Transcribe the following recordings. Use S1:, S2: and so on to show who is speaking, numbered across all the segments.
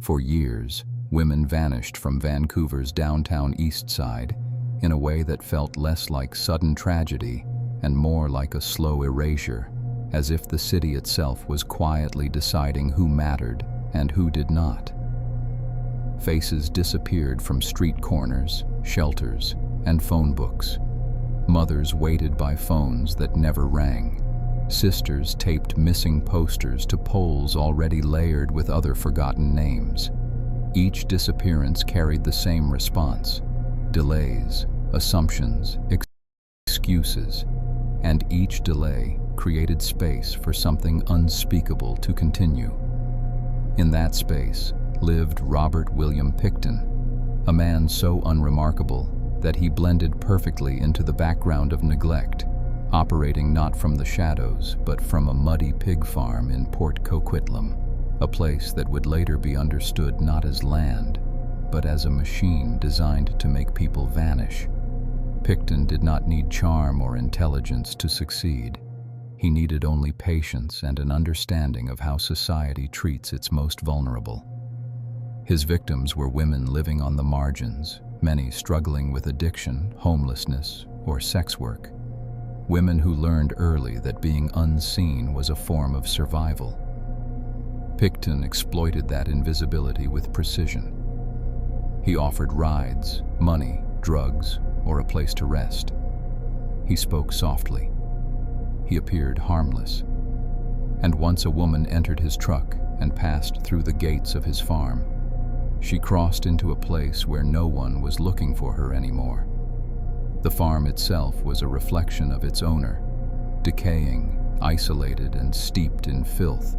S1: For years, women vanished from Vancouver's downtown east side in a way that felt less like sudden tragedy and more like a slow erasure, as if the city itself was quietly deciding who mattered and who did not. Faces disappeared from street corners, shelters, and phone books. Mothers waited by phones that never rang. Sisters taped missing posters to poles already layered with other forgotten names. Each disappearance carried the same response: delays, assumptions, excuses, and each delay created space for something unspeakable to continue. In that space lived Robert William Pickton, a man so unremarkable that he blended perfectly into the background of neglect, operating not from the shadows but from a muddy pig farm in Port Coquitlam, a place that would later be understood not as land, but as a machine designed to make people vanish. Pickton did not need charm or intelligence to succeed. He needed only patience and an understanding of how society treats its most vulnerable. His victims were women living on the margins, many struggling with addiction, homelessness, or sex work. Women who learned early that being unseen was a form of survival. Pickton exploited that invisibility with precision. He offered rides, money, drugs, or a place to rest. He spoke softly. He appeared harmless. And once a woman entered his truck and passed through the gates of his farm, she crossed into a place where no one was looking for her anymore. The farm itself was a reflection of its owner, decaying, isolated, and steeped in filth.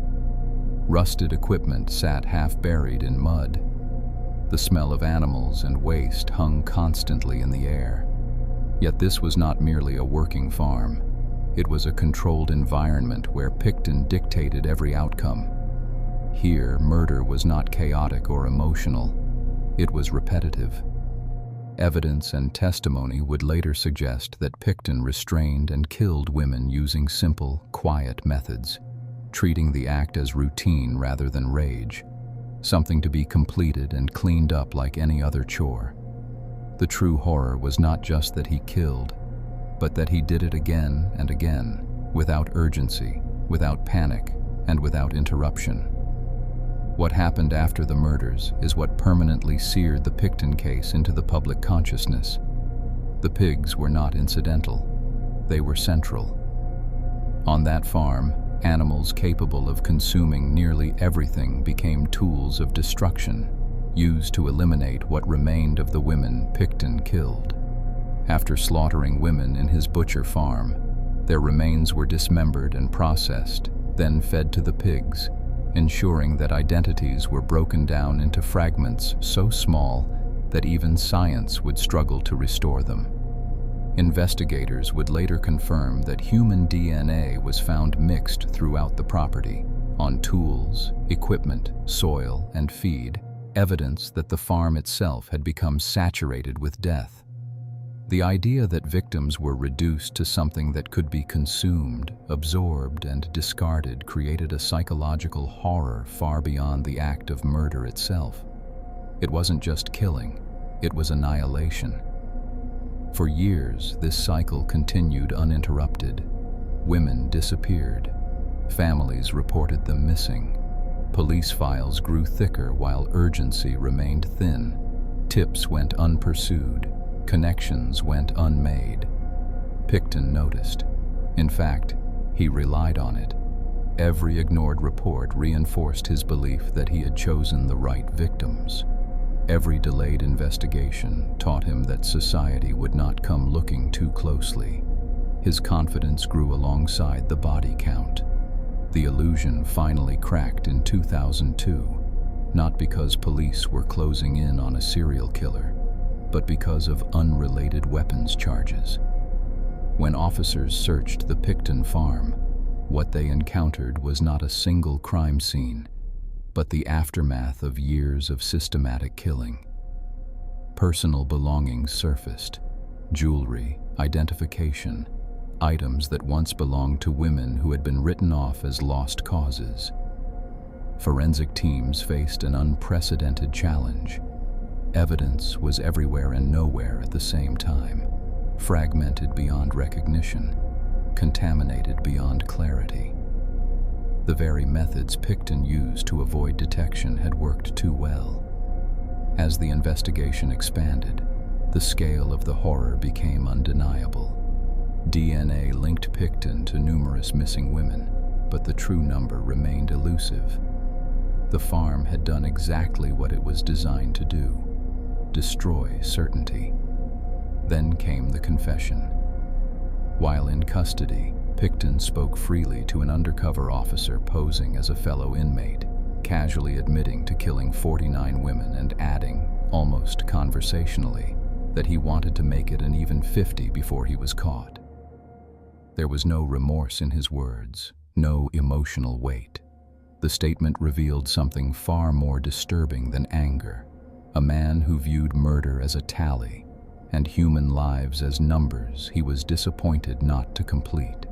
S1: Rusted equipment sat half buried in mud. The smell of animals and waste hung constantly in the air. Yet this was not merely a working farm. It was a controlled environment where Pickton dictated every outcome. Here, murder was not chaotic or emotional. It was repetitive. Evidence and testimony would later suggest that Pickton restrained and killed women using simple, quiet methods, treating the act as routine rather than rage, something to be completed and cleaned up like any other chore. The true horror was not just that he killed, but that he did it again and again, without urgency, without panic, and without interruption. What happened after the murders is what permanently seared the Pickton case into the public consciousness. The pigs were not incidental. They were central. On that farm, animals capable of consuming nearly everything became tools of destruction, used to eliminate what remained of the women Pickton killed. After slaughtering women in his butcher farm, their remains were dismembered and processed, then fed to the pigs, ensuring that identities were broken down into fragments so small that even science would struggle to restore them. Investigators would later confirm that human DNA was found mixed throughout the property, on tools, equipment, soil, and feed, evidence that the farm itself had become saturated with death. The idea that victims were reduced to something that could be consumed, absorbed, and discarded created a psychological horror far beyond the act of murder itself. It wasn't just killing, it was annihilation. For years, this cycle continued uninterrupted. Women disappeared. Families reported them missing. Police files grew thicker while urgency remained thin. Tips went unpursued. Connections went unmade. Pickton noticed. In fact, he relied on it. Every ignored report reinforced his belief that he had chosen the right victims. Every delayed investigation taught him that society would not come looking too closely. His confidence grew alongside the body count. The illusion finally cracked in 2002, not because police were closing in on a serial killer, but because of unrelated weapons charges. When officers searched the Pickton farm, what they encountered was not a single crime scene, but the aftermath of years of systematic killing. Personal belongings surfaced: jewelry, identification, items that once belonged to women who had been written off as lost causes. forensic teams faced an unprecedented challenge. Evidence was everywhere and nowhere at the same time, fragmented beyond recognition, contaminated beyond clarity. The very methods Pickton used to avoid detection had worked too well. As the investigation expanded, the scale of the horror became undeniable. DNA linked Pickton to numerous missing women, but the true number remained elusive. The farm had done exactly what it was designed to do: destroy certainty. Then came the confession. While in custody, Pickton spoke freely to an undercover officer posing as a fellow inmate, casually admitting to killing 49 women and adding, almost conversationally, that he wanted to make it an even 50 before he was caught. There was no remorse in his words, no emotional weight. The statement revealed something far more disturbing than anger: a man who viewed murder as a tally and human lives as numbers he was disappointed not to complete.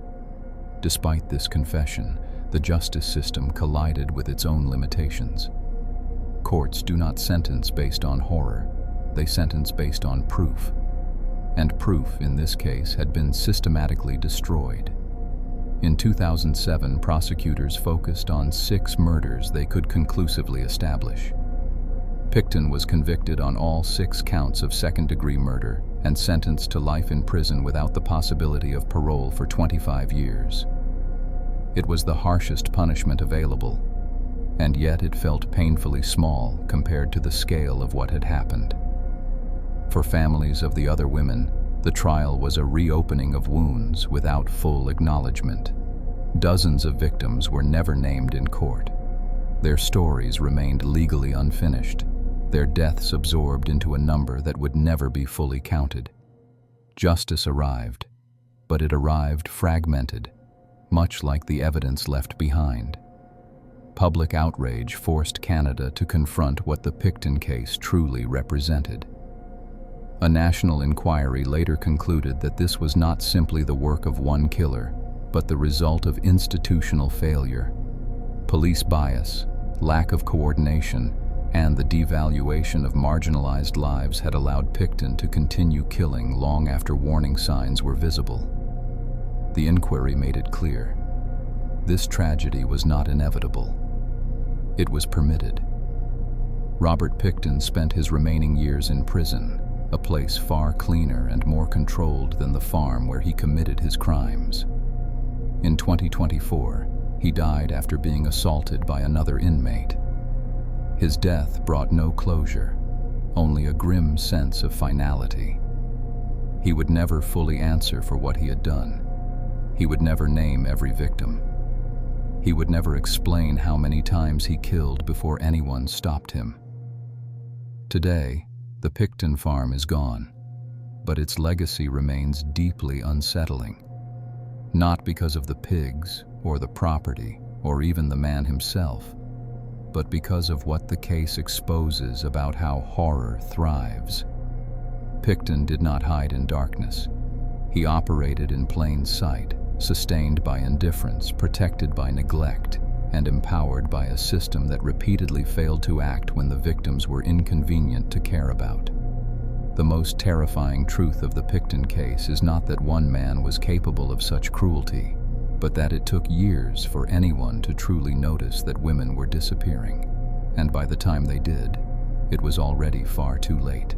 S1: Despite this confession, the justice system collided with its own limitations. Courts do not sentence based on horror, they sentence based on proof. And proof, in this case, had been systematically destroyed. In 2007, prosecutors focused on 6 murders they could conclusively establish. Pickton was convicted on all 6 counts of second-degree murder and sentenced to life in prison without the possibility of parole for 25 years. It was the harshest punishment available, and yet it felt painfully small compared to the scale of what had happened. For families of the other women, the trial was a reopening of wounds without full acknowledgement. Dozens of victims were never named in court. Their stories remained legally unfinished, their deaths absorbed into a number that would never be fully counted. Justice arrived, but it arrived fragmented, much like the evidence left behind. Public outrage forced Canada to confront what the Pickton case truly represented. A national inquiry later concluded that this was not simply the work of one killer, but the result of institutional failure. Police bias, lack of coordination, and the devaluation of marginalized lives had allowed Pickton to continue killing long after warning signs were visible. The inquiry made it clear: this tragedy was not inevitable. It was permitted. Robert Pickton spent his remaining years in prison, a place far cleaner and more controlled than the farm where he committed his crimes. In 2024, he died after being assaulted by another inmate. His death brought no closure, only a grim sense of finality. He would never fully answer for what he had done. He would never name every victim. He would never explain how many times he killed before anyone stopped him. Today, the Pickton farm is gone, but its legacy remains deeply unsettling. Not because of the pigs, or the property, or even the man himself, but because of what the case exposes about how horror thrives. Pickton did not hide in darkness. He operated in plain sight, sustained by indifference, protected by neglect, and empowered by a system that repeatedly failed to act when the victims were inconvenient to care about. The most terrifying truth of the Pickton case is not that one man was capable of such cruelty, but that it took years for anyone to truly notice that women were disappearing, and by the time they did, it was already far too late.